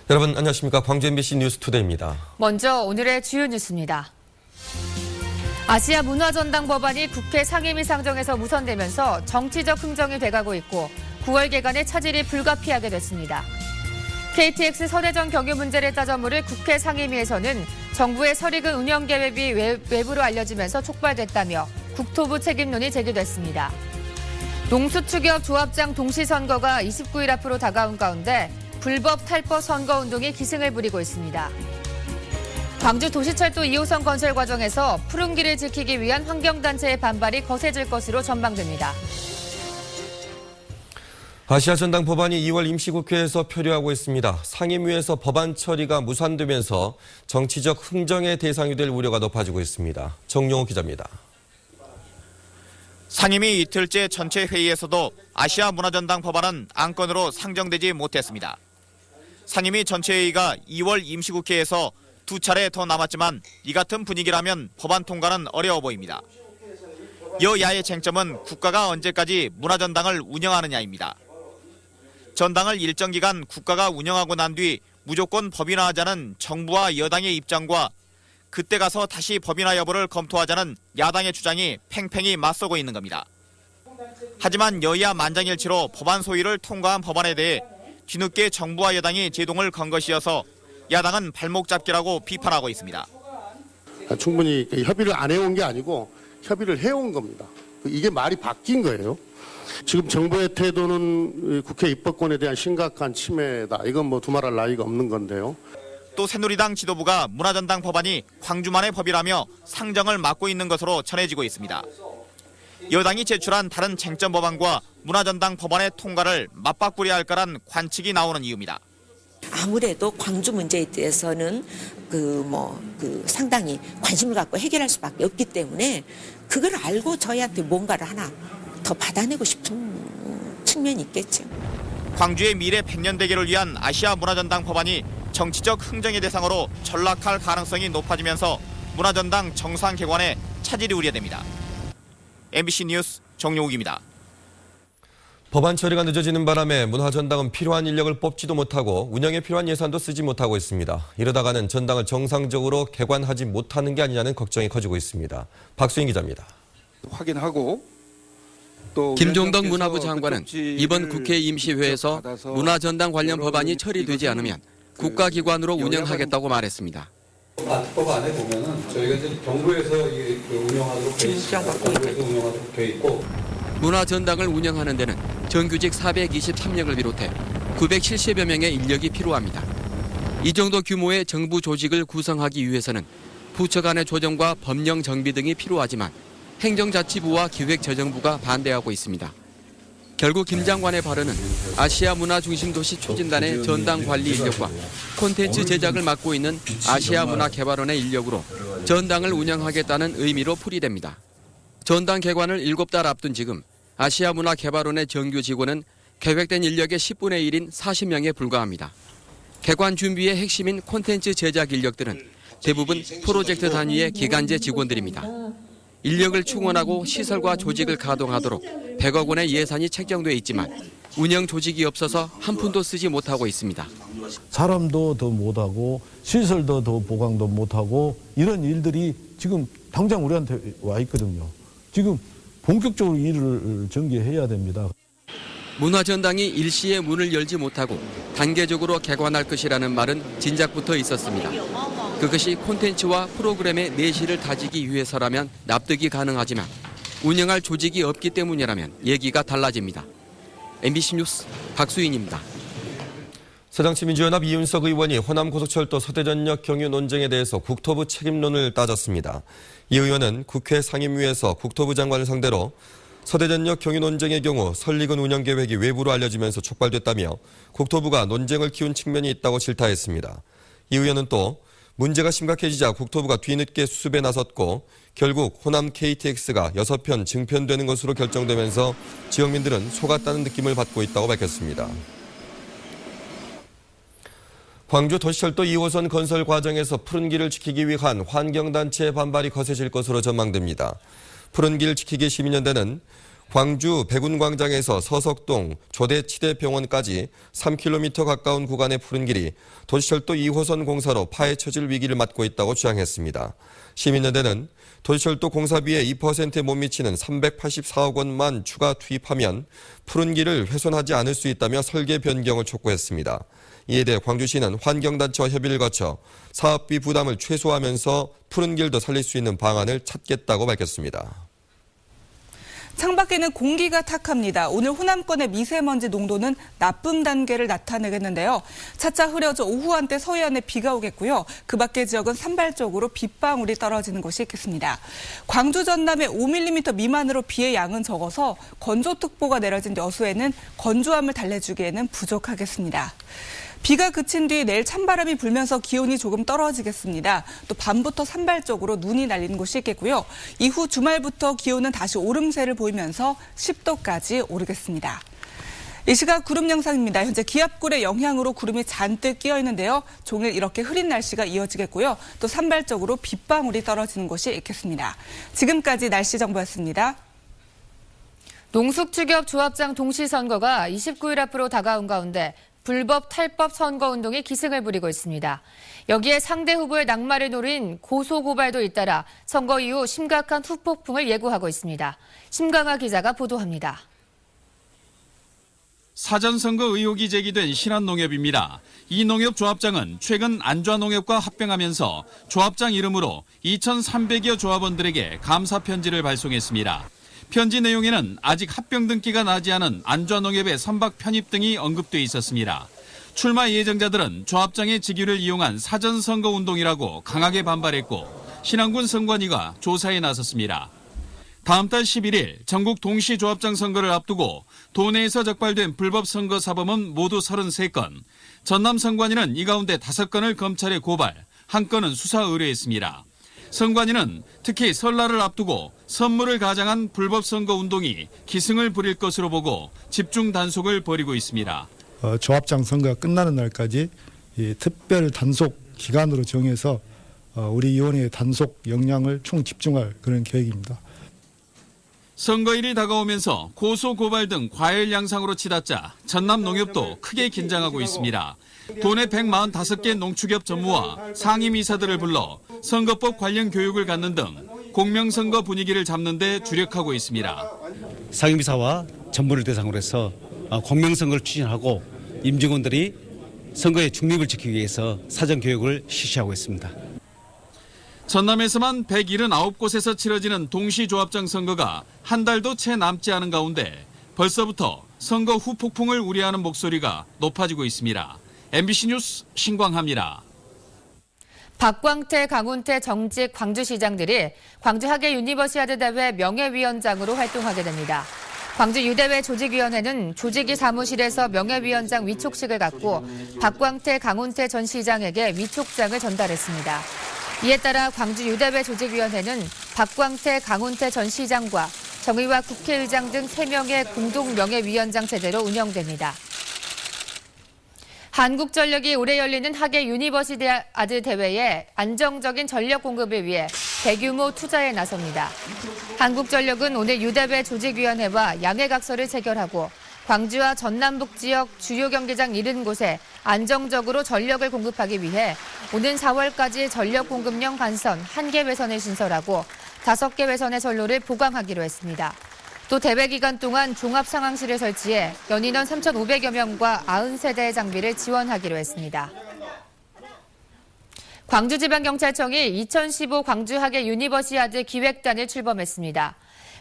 여러분 안녕하십니까. 광주 MBC 뉴스투데이입니다. 먼저 오늘의 주요 뉴스입니다. 아시아 문화전당 법안이 국회 상임위 상정에서 무산되면서 정치적 흥정이 돼가고 있고 9월 개관에 차질이 불가피하게 됐습니다. KTX 서대전 경유 문제를 따져 물을 국회 상임위에서는 정부의 설익은 운영 계획이 외부로 알려지면서 촉발됐다며 국토부 책임론이 제기됐습니다. 농수축협 조합장 동시선거가 29일 앞으로 다가온 가운데 불법 탈법 선거운동이 기승을 부리고 있습니다. 광주 도시철도 2호선 건설 과정에서 푸른길을 지키기 위한 환경단체의 반발이 거세질 것으로 전망됩니다. 아시아 전당 법안이 2월 임시국회에서 표류하고 있습니다. 상임위에서 법안 처리가 무산되면서 정치적 흥정의 대상이 될 우려가 높아지고 있습니다. 정용호 기자입니다. 상임위 이틀째 전체 회의에서도 아시아 문화전당 법안은 안건으로 상정되지 못했습니다. 상임위 전체 회의가 2월 임시국회에서 두 차례 더 남았지만 이 같은 분위기라면 법안 통과는 어려워 보입니다. 여야의 쟁점은 국가가 언제까지 문화전당을 운영하느냐입니다. 전당을 일정 기간 국가가 운영하고 난 뒤 무조건 법인화하자는 정부와 여당의 입장과 그때 가서 다시 법인화 여부를 검토하자는 야당의 주장이 팽팽히 맞서고 있는 겁니다. 하지만 여야 만장일치로 법안 소위를 통과한 법안에 대해 뒤늦게 정부와 여당이 제동을 건 것이어서 야당은 발목 잡기라고 비판하고 있습니다. 충분히 협의를 안 해온 게 아니고 협의를 해온 겁니다. 이게 말이 바뀐 거예요. 지금 정부의 태도는 국회 입법권에 대한 심각한 침해다. 이건 뭐 두말할 나위가 없는 건데요. 또 새누리당 지도부가 문화전당 법안이 광주만의 법이라며 상정을 막고 있는 것으로 전해지고 있습니다. 여당이 제출한 다른 쟁점 법안과 문화전당 법안의 통과를 맞바꾸려 할 거란 관측이 나오는 이유입니다. 아무래도 광주 문제에 대해서는 상당히 관심을 갖고 해결할 수밖에 없기 때문에 그걸 알고 저희한테 뭔가를 하나 더 받아내고 싶은 측면이 있겠죠. 광주의 미래 100년 대계를 위한 아시아 문화전당 법안이 정치적 흥정의 대상으로 전락할 가능성이 높아지면서 문화전당 정상 개관에 차질이 우려됩니다. MBC 뉴스 정용욱입니다. 법안 처리가 늦어지는 바람에 문화전당은 필요한 인력을 뽑지도 못하고 운영에 필요한 예산도 쓰지 못하고 있습니다. 이러다가는 전당을 정상적으로 개관하지 못하는 게 아니냐는 걱정이 커지고 있습니다. 박수인 기자입니다. 확인하고 김종덕 문화부 장관은 이번 국회 임시회에서 문화전당 관련 법안이 처리되지 않으면 국가기관으로 운영하겠다고 말했습니다. 특법 안에 보면은 저희가 이제 정부에서 운영하도록 돼 있고 문화전당을 운영하는 데는 정규직 423명을 비롯해 970여 명의 인력이 필요합니다. 이 정도 규모의 정부 조직을 구성하기 위해서는 부처 간의 조정과 법령 정비 등이 필요하지만 행정자치부와 기획재정부가 반대하고 있습니다. 결국 김 장관의 발언은 아시아 문화 중심 도시 추진단의 전당 관리 인력과 콘텐츠 제작을 맡고 있는 아시아 문화 개발원의 인력으로 전당을 운영하겠다는 의미로 풀이됩니다. 전당 개관을 7달 앞둔 지금 아시아 문화 개발원의 정규 직원은 계획된 인력의 10분의 1인 40명에 불과합니다. 개관 준비의 핵심인 콘텐츠 제작 인력들은 대부분 프로젝트 단위의 기간제 직원들입니다. 인력을 충원하고 시설과 조직을 가동하도록 100억 원의 예산이 책정돼 있지만 운영 조직이 없어서 한 푼도 쓰지 못하고 있습니다. 사람도 더 못하고 시설도 더 보강도 못하고 이런 일들이 지금 당장 우리한테 와 있거든요. 지금 본격적으로 일을 전개해야 됩니다. 문화전당이 일시에 문을 열지 못하고 단계적으로 개관할 것이라는 말은 진작부터 있었습니다. 그것이 콘텐츠와 프로그램의 내실을 다지기 위해서라면 납득이 가능하지만 운영할 조직이 없기 때문이라면 얘기가 달라집니다. MBC 뉴스 박수인입니다. 새정치민주연합 이윤석 의원이 호남고속철도 서대전역 경유 논쟁에 대해서 국토부 책임론을 따졌습니다. 이 의원은 국회 상임위에서 국토부 장관을 상대로 서대전역 경유 논쟁의 경우 설익은 운영 계획이 외부로 알려지면서 촉발됐다며 국토부가 논쟁을 키운 측면이 있다고 질타했습니다. 이 의원은 또 문제가 심각해지자 국토부가 뒤늦게 수습에 나섰고 결국 호남 KTX가 6편 증편되는 것으로 결정되면서 지역민들은 속았다는 느낌을 받고 있다고 밝혔습니다. 광주 도시철도 2호선 건설 과정에서 푸른 길을 지키기 위한 환경단체의 반발이 거세질 것으로 전망됩니다. 푸른 길 지키기 시민연대는 광주 백운광장에서 서석동 조대치대병원까지 3km 가까운 구간의 푸른 길이 도시철도 2호선 공사로 파헤쳐질 위기를 맞고 있다고 주장했습니다. 시민연대는 도시철도 공사비에 2%에 못 미치는 384억 원만 추가 투입하면 푸른 길을 훼손하지 않을 수 있다며 설계 변경을 촉구했습니다. 이에 대해 광주시는 환경단체와 협의를 거쳐 사업비 부담을 최소화하면서 푸른 길도 살릴 수 있는 방안을 찾겠다고 밝혔습니다. 창밖에는 공기가 탁합니다. 오늘 호남권의 미세먼지 농도는 나쁨 단계를 나타내겠는데요. 차차 흐려져 오후 한때 서해안에 비가 오겠고요. 그 밖의 지역은 산발적으로 빗방울이 떨어지는 곳이 있겠습니다. 광주 전남에 5mm 미만으로 비의 양은 적어서 건조특보가 내려진 여수에는 건조함을 달래주기에는 부족하겠습니다. 비가 그친 뒤 내일 찬바람이 불면서 기온이 조금 떨어지겠습니다. 또 밤부터 산발적으로 눈이 날리는 곳이 있겠고요. 이후 주말부터 기온은 다시 오름세를 보이면서 10도까지 오르겠습니다. 이 시각 구름 영상입니다. 현재 기압골의 영향으로 구름이 잔뜩 끼어 있는데요. 종일 이렇게 흐린 날씨가 이어지겠고요. 또 산발적으로 빗방울이 떨어지는 곳이 있겠습니다. 지금까지 날씨 정보였습니다. 농축축협 조합장 동시선거가 29일 앞으로 다가온 가운데 불법 탈법 선거운동이 기승을 부리고 있습니다. 여기에 상대 후보의 낙마를 노린 고소고발도 잇따라 선거 이후 심각한 후폭풍을 예고하고 있습니다. 심강하 기자가 보도합니다. 사전선거 의혹이 제기된 신한농협입니다. 이 농협 조합장은 최근 안좌농협과 합병하면서 조합장 이름으로 2,300여 조합원들에게 감사 편지를 발송했습니다. 편지 내용에는 아직 합병 등기가 나지 않은 안좌농협의 선박 편입 등이 언급돼 있었습니다. 출마 예정자들은 조합장의 직위를 이용한 사전선거 운동이라고 강하게 반발했고 신안군 선관위가 조사에 나섰습니다. 다음 달 11일 전국 동시조합장 선거를 앞두고 도내에서 적발된 불법 선거 사범은 모두 33건, 전남 선관위는 이 가운데 5건을 검찰에 고발, 1건은 수사 의뢰했습니다. 선관위는 특히 설날을 앞두고 선물을 가장한 불법 선거 운동이 기승을 부릴 것으로 보고 집중 단속을 벌이고 있습니다. 조합장 선거가 끝나는 날까지 특별 단속 기간으로 정해서 우리 위원회의 단속 역량을 총 집중할 그런 계획입니다. 선거일이 다가오면서 고소 고발 등 과열 양상으로 치닫자 전남 농협도 크게 긴장하고 있습니다. 도내 145개 농축협 전무와 상임이사들을 불러 선거법 관련 교육을 갖는 등 공명선거 분위기를 잡는 데 주력하고 있습니다. 상임이사와 전무를 대상으로 해서 공명선거를 추진하고 임직원들이 선거의 중립을 지키기 위해서 사전교육을 실시하고 있습니다. 전남에서만 179곳에서 치러지는 동시조합장 선거가 한 달도 채 남지 않은 가운데 벌써부터 선거 후 폭풍을 우려하는 목소리가 높아지고 있습니다. MBC 뉴스 신광하입니다. 박광태, 강훈태 정직 광주시장들이 광주 하계 유니버시아드 대회 명예위원장으로 활동하게 됩니다. 광주 유대회 조직위원회는 조직위 사무실에서 명예위원장 위촉식을 갖고 박광태, 강훈태 전 시장에게 위촉장을 전달했습니다. 이에 따라 광주 유대회 조직위원회는 박광태, 강훈태 전 시장과 정의와 국회의장 등 3명의 공동 명예위원장 체제로 운영됩니다. 한국전력이 올해 열리는 하계 유니버시아드 대회에 안정적인 전력 공급을 위해 대규모 투자에 나섭니다. 한국전력은 오늘 유대회 조직위원회와 양해각서를 체결하고 광주와 전남북 지역 주요 경기장 70곳에 안정적으로 전력을 공급하기 위해 오는 4월까지 전력 공급용 관선 1개 회선을 신설하고 5개 회선의 선로를 보강하기로 했습니다. 또 대회 기간 동안 종합상황실을 설치해 연인원 3,500여 명과 93대의 장비를 지원하기로 했습니다. 광주지방경찰청이 2015 광주하계 유니버시아드 기획단을 출범했습니다.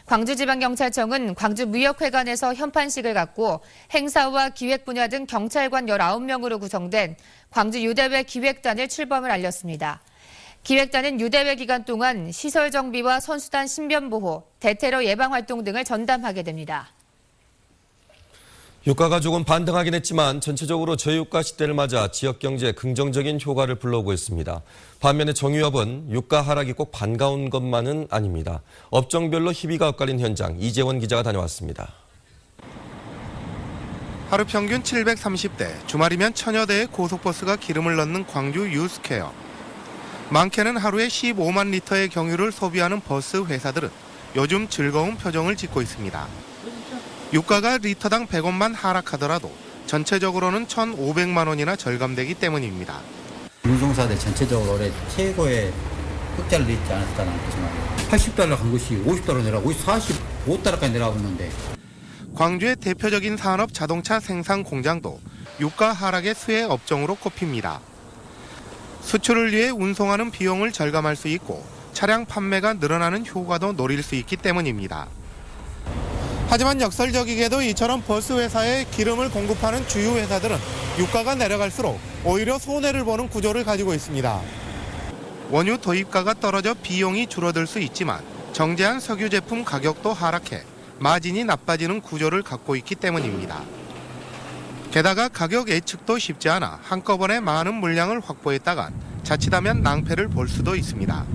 광주지방경찰청은 광주무역회관에서 현판식을 갖고 행사와 기획 분야 등 경찰관 19명으로 구성된 광주유대회 기획단을 출범을 알렸습니다. 기획단은 유대회 기간 동안 시설 정비와 선수단 신변 보호, 대테러 예방 활동 등을 전담하게 됩니다. 유가가 조금 반등하긴 했지만 전체적으로 저유가 시대를 맞아 지역 경제에 긍정적인 효과를 불러오고 있습니다. 반면에 정유업은 유가 하락이 꼭 반가운 것만은 아닙니다. 업종별로 희비가 엇갈린 현장, 이재원 기자가 다녀왔습니다. 하루 평균 730대, 주말이면 1000여 대의 고속버스가 기름을 넣는 광주 유스퀘어. 많게는 하루에 15만 리터의 경유를 소비하는 버스 회사들은 요즘 즐거운 표정을 짓고 있습니다. 유가가 리터당 100원만 하락하더라도 전체적으로는 1,500만 원이나 절감되기 때문입니다. 운송사들 전체적으로 올해 최고의 흑자를 냈지 않았다는 거죠. 80달러 간 것이 50달러 내라고 45달러까지 내라고 있는데. 광주의 대표적인 산업 자동차 생산 공장도 유가 하락의 수혜 업종으로 꼽힙니다. 수출을 위해 운송하는 비용을 절감할 수 있고 차량 판매가 늘어나는 효과도 노릴 수 있기 때문입니다. 하지만 역설적이게도 이처럼 버스 회사에 기름을 공급하는 주유 회사들은 유가가 내려갈수록 오히려 손해를 보는 구조를 가지고 있습니다. 원유 도입가가 떨어져 비용이 줄어들 수 있지만 정제한 석유 제품 가격도 하락해 마진이 나빠지는 구조를 갖고 있기 때문입니다. 게다가 가격 예측도 쉽지 않아 한꺼번에 많은 물량을 확보했다간 자칫하면 낭패를 볼 수도 있습니다.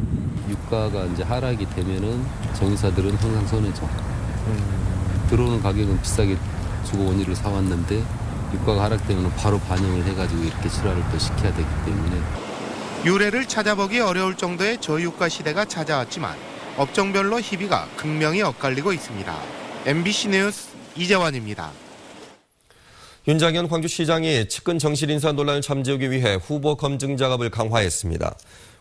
유가가 이제 하락이 되면은 정유사들은 항상 손해죠. 들어오는 가격은 비싸게 주고 원유를 사왔는데 유가가 하락되면 바로 반영을 해가지고 이렇게 실화를 또 시켜야 되기 때문에. 유례를 찾아보기 어려울 정도의 저유가 시대가 찾아왔지만 업종별로 희비가 극명히 엇갈리고 있습니다. MBC 뉴스 이재환입니다. 윤장현 광주시장이 측근 정실인사 논란을 잠재우기 위해 후보 검증 작업을 강화했습니다.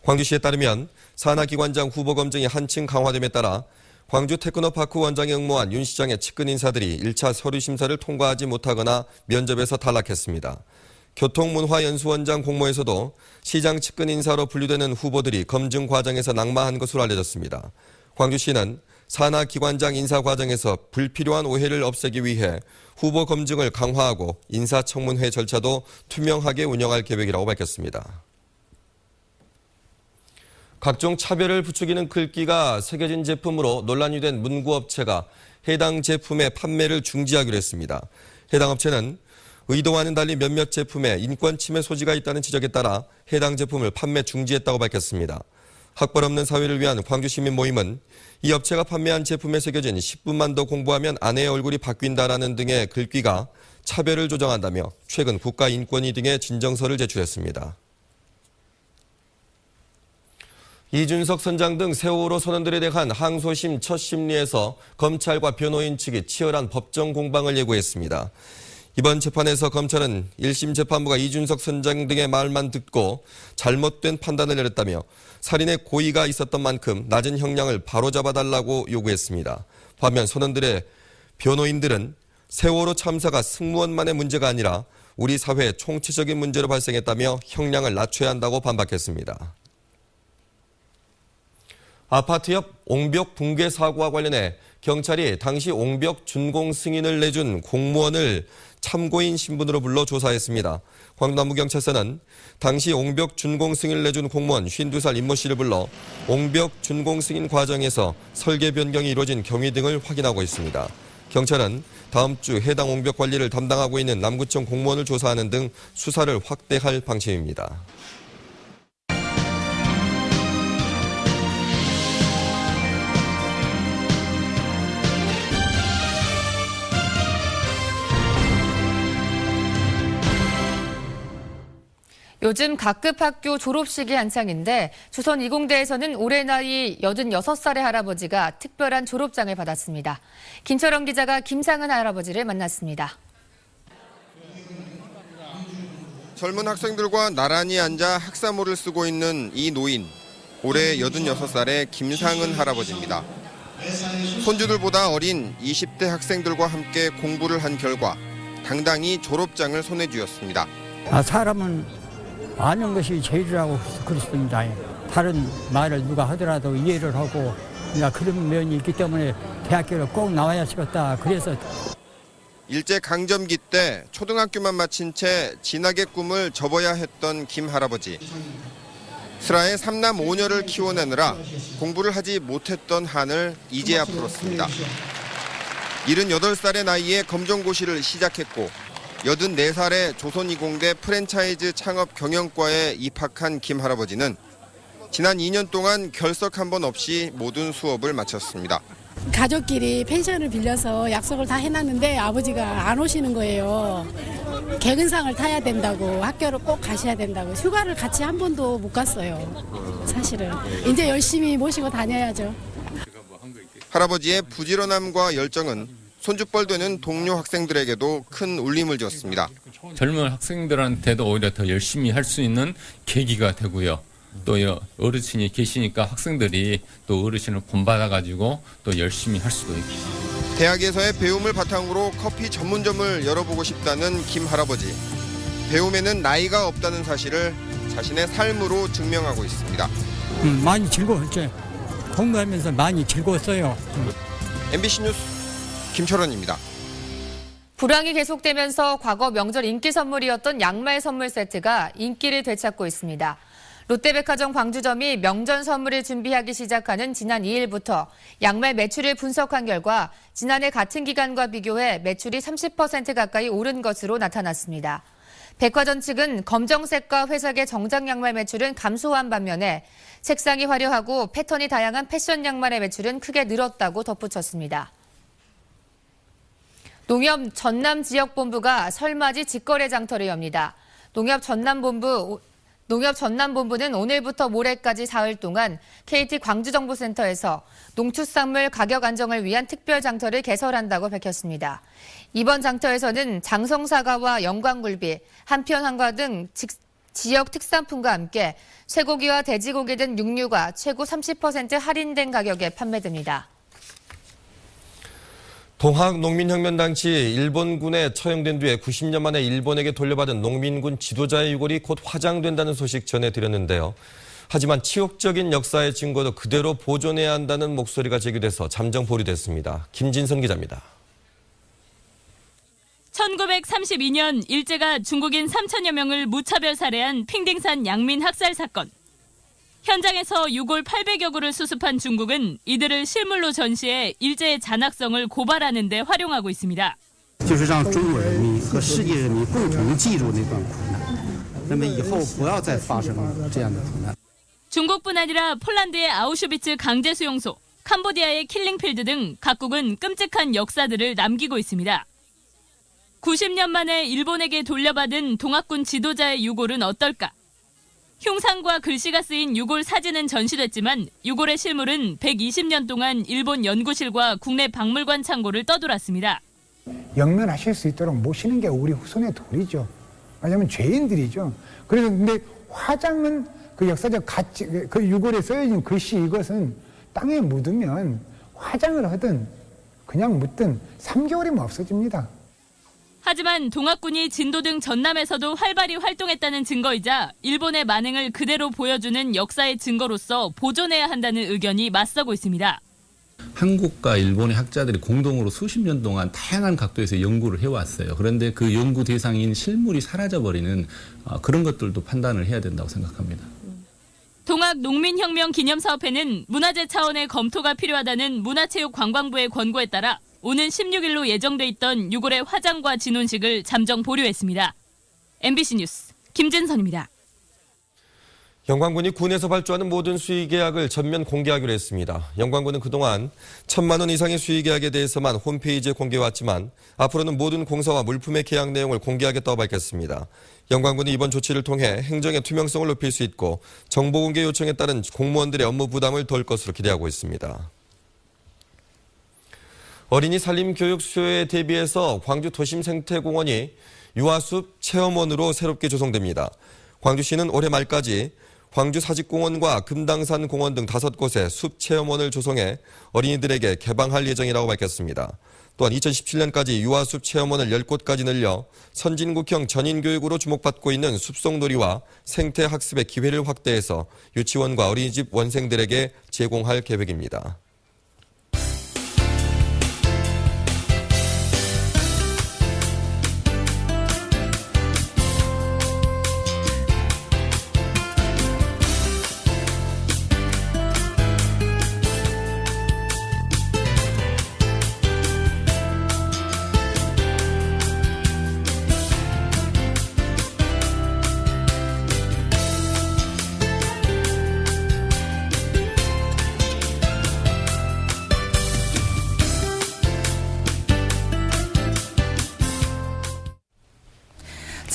광주시에 따르면 산하기관장 후보 검증이 한층 강화됨에 따라 광주 테크노파크 원장에 응모한 윤 시장의 측근 인사들이 1차 서류 심사를 통과하지 못하거나 면접에서 탈락했습니다. 교통문화연수원장 공모에서도 시장 측근 인사로 분류되는 후보들이 검증 과정에서 낙마한 것으로 알려졌습니다. 광주시는 산하기관장 인사 과정에서 불필요한 오해를 없애기 위해 후보 검증을 강화하고 인사청문회 절차도 투명하게 운영할 계획이라고 밝혔습니다. 각종 차별을 부추기는 글귀가 새겨진 제품으로 논란이 된 문구업체가 해당 제품의 판매를 중지하기로 했습니다. 해당 업체는 의도와는 달리 몇몇 제품에 인권 침해 소지가 있다는 지적에 따라 해당 제품을 판매 중지했다고 밝혔습니다. 학벌 없는 사회를 위한 광주시민 모임은 이 업체가 판매한 제품에 새겨진 10분만 더 공부하면 아내의 얼굴이 바뀐다라는 등의 글귀가 차별을 조장한다며 최근 국가인권위 등의 진정서를 제출했습니다. 이준석 선장 등 세월호 선원들에 대한 항소심 첫 심리에서 검찰과 변호인 측이 치열한 법정 공방을 예고했습니다. 이번 재판에서 검찰은 1심 재판부가 이준석 선장 등의 말만 듣고 잘못된 판단을 내렸다며 살인의 고의가 있었던 만큼 낮은 형량을 바로잡아달라고 요구했습니다. 반면 선원들의 변호인들은 세월호 참사가 승무원만의 문제가 아니라 우리 사회의 총체적인 문제로 발생했다며 형량을 낮춰야 한다고 반박했습니다. 아파트 옆 옹벽 붕괴 사고와 관련해 경찰이 당시 옹벽 준공 승인을 내준 공무원을 참고인 신분으로 불러 조사했습니다. 광주남부경찰서는 당시 옹벽 준공 승인을 내준 공무원 52살 임모 씨를 불러 옹벽 준공 승인 과정에서 설계 변경이 이루어진 경위 등을 확인하고 있습니다. 경찰은 다음 주 해당 옹벽 관리를 담당하고 있는 남구청 공무원을 조사하는 등 수사를 확대할 방침입니다. 요즘 각급 학교 졸업식이 한창인데 조선이공대에서는 올해 나이 86살의 할아버지가 특별한 졸업장을 받았습니다. 김철원 기자가 김상은 할아버지를 만났습니다. 젊은 학생들과 나란히 앉아 학사모를 쓰고 있는 이 노인, 올해 86살의 김상은 할아버지입니다. 손주들보다 어린 20대 학생들과 함께 공부를 한 결과 당당히 졸업장을 손에 쥐었습니다. 사람은 아는 것이 제일이라고 그랬습니다. 다른 말을 누가 하더라도 이해를 하고 그런 면이 있기 때문에 대학교를 꼭 나와야 되겠다. 그래서 일제강점기 때 초등학교만 마친 채 진학의 꿈을 접어야 했던 김 할아버지. 슬하에 3남 5녀를 키워내느라 공부를 하지 못했던 한을 이제야 풀었습니다. 78살의 나이에 검정고시를 시작했고 84살에 조선이공대 프랜차이즈 창업 경영과에 입학한 김 할아버지는 지난 2년 동안 결석 한 번 없이 모든 수업을 마쳤습니다. 가족끼리 펜션을 빌려서 약속을 다 해놨는데 아버지가 안 오시는 거예요. 개근상을 타야 된다고, 학교를 꼭 가셔야 된다고. 휴가를 같이 한 번도 못 갔어요. 사실은. 이제 열심히 모시고 다녀야죠. 할아버지의 부지런함과 열정은 손주뻘 되는 동료 학생들에게도 큰 울림을 주었습니다. 젊은 학생들한테도 오히려 더 열심히 할 수 있는 계기가 되고요. 또 어르신이 계시니까 학생들이 또 어르신을 본받아가지고 또 열심히 할 수도 있고. 대학에서의 배움을 바탕으로 커피 전문점을 열어보고 싶다는 김 할아버지. 배움에는 나이가 없다는 사실을 자신의 삶으로 증명하고 있습니다. 많이 즐거웠죠. 공부하면서 많이 즐거웠어요. MBC 뉴스 김철원입니다. 불황이 계속되면서 과거 명절 인기 선물이었던 양말 선물 세트가 인기를 되찾고 있습니다. 롯데백화점 광주점이 명절 선물을 준비하기 시작하는 지난 2일부터 양말 매출을 분석한 결과 지난해 같은 기간과 비교해 매출이 30% 가까이 오른 것으로 나타났습니다. 백화점 측은 검정색과 회색의 정장 양말 매출은 감소한 반면에 색상이 화려하고 패턴이 다양한 패션 양말의 매출은 크게 늘었다고 덧붙였습니다. 농협 전남지역본부가 설맞이 직거래 장터를 엽니다. 농협 전남본부는 오늘부터 모레까지 사흘 동안 KT 광주정보센터에서 농축산물 가격 안정을 위한 특별 장터를 개설한다고 밝혔습니다. 이번 장터에서는 장성사과와 영광굴비, 한편한과 등 지역 특산품과 함께 쇠고기와 돼지고기 등 육류가 최고 30% 할인된 가격에 판매됩니다. 동학농민혁명당시 일본군에 처형된 뒤에 90년 만에 일본에게 돌려받은 농민군 지도자의 유골이 곧 화장된다는 소식 전해드렸는데요. 하지만 치욕적인 역사의 증거도 그대로 보존해야 한다는 목소리가 제기돼서 잠정 보류됐습니다. 김진선 기자입니다. 1932년 일제가 중국인 3천여 명을 무차별 살해한 핑딩산 양민 학살 사건. 현장에서 유골 800여 구를 수습한 중국은 이들을 실물로 전시해 일제의 잔악성을 고발하는 데 활용하고 있습니다. 중국뿐 아니라 폴란드의 아우슈비츠 강제 수용소, 캄보디아의 킬링필드 등 각국은 끔찍한 역사들을 남기고 있습니다. 90년 만에 일본에게 돌려받은 동학군 지도자의 유골은 어떨까? 흉상과 글씨가 쓰인 유골 사진은 전시됐지만 유골의 실물은 120년 동안 일본 연구실과 국내 박물관 창고를 떠돌았습니다. 영면하실 수 있도록 모시는 게 우리 후손의 도리죠. 왜냐하면 죄인들이죠. 그래서 근데 화장은 그 역사적 가치, 그 유골에 써있는 글씨 이것은 땅에 묻으면 화장을 하든 그냥 묻든 3개월이면 없어집니다. 하지만 동학군이 진도 등 전남에서도 활발히 활동했다는 증거이자 일본의 만행을 그대로 보여주는 역사의 증거로서 보존해야 한다는 의견이 맞서고 있습니다. 한국과 일본의 학자들이 공동으로 수십 년 동안 다양한 각도에서 연구를 해왔어요. 그런데 그 연구 대상인 실물이 사라져버리는 그런 것들도 판단을 해야 된다고 생각합니다. 동학농민혁명 기념사업회는 문화재 차원의 검토가 필요하다는 문화체육관광부의 권고에 따라 오는 16일로 예정돼 있던 유골의 화장과 진혼식을 잠정 보류했습니다. MBC 뉴스 김진선입니다. 영광군이 군에서 발주하는 모든 수의계약을 전면 공개하기로 했습니다. 영광군은 그동안 1,000만 원 이상의 수의계약에 대해서만 홈페이지에 공개해왔지만 앞으로는 모든 공사와 물품의 계약 내용을 공개하겠다고 밝혔습니다. 영광군이 이번 조치를 통해 행정의 투명성을 높일 수 있고 정보 공개 요청에 따른 공무원들의 업무 부담을 덜 것으로 기대하고 있습니다. 어린이 산림교육 수요에 대비해서 광주 도심생태공원이 유아숲 체험원으로 새롭게 조성됩니다. 광주시는 올해 말까지 광주 사직공원과 금당산 공원 등 5곳에 숲 체험원을 조성해 어린이들에게 개방할 예정이라고 밝혔습니다. 또한 2017년까지 유아숲 체험원을 10곳까지 늘려 선진국형 전인교육으로 주목받고 있는 숲속놀이와 생태학습의 기회를 확대해서 유치원과 어린이집 원생들에게 제공할 계획입니다.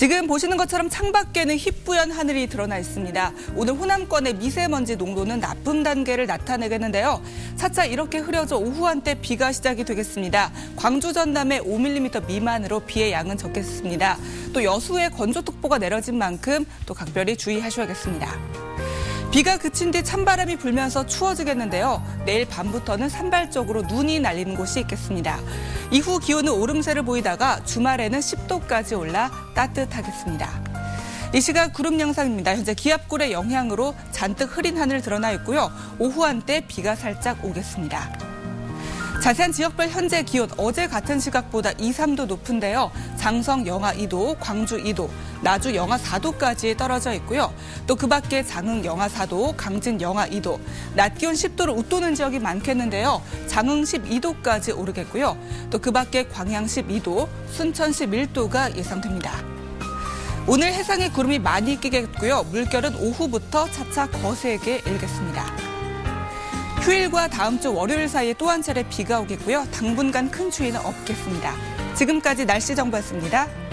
지금 보시는 것처럼 창밖에는 희뿌연 하늘이 드러나 있습니다. 오늘 호남권의 미세먼지 농도는 나쁨 단계를 나타내겠는데요. 차차 이렇게 흐려져 오후 한때 비가 시작이 되겠습니다. 광주 전남에 5mm 미만으로 비의 양은 적겠습니다. 또 여수에 건조특보가 내려진 만큼 또 각별히 주의하셔야겠습니다. 비가 그친 뒤 찬바람이 불면서 추워지겠는데요. 내일 밤부터는 산발적으로 눈이 날리는 곳이 있겠습니다. 이후 기온은 오름세를 보이다가 주말에는 10도까지 올라 따뜻하겠습니다. 이 시각 구름 영상입니다. 현재 기압골의 영향으로 잔뜩 흐린 하늘 드러나 있고요. 오후 한때 비가 살짝 오겠습니다. 자세한 지역별 현재 기온 어제 같은 시각보다 2, 3도 높은데요. 장성 영하 2도, 광주 2도, 나주 영하 4도까지 떨어져 있고요. 또 그 밖에 장흥 영하 4도, 강진 영하 2도, 낮 기온 10도를 웃도는 지역이 많겠는데요. 장흥 12도까지 오르겠고요. 또 그 밖에 광양 12도, 순천 11도가 예상됩니다. 오늘 해상에 구름이 많이 끼겠고요. 물결은 오후부터 차차 거세게 일겠습니다. 휴일과 다음 주 월요일 사이에 또 한 차례 비가 오겠고요. 당분간 큰 추위는 없겠습니다. 지금까지 날씨 정보였습니다.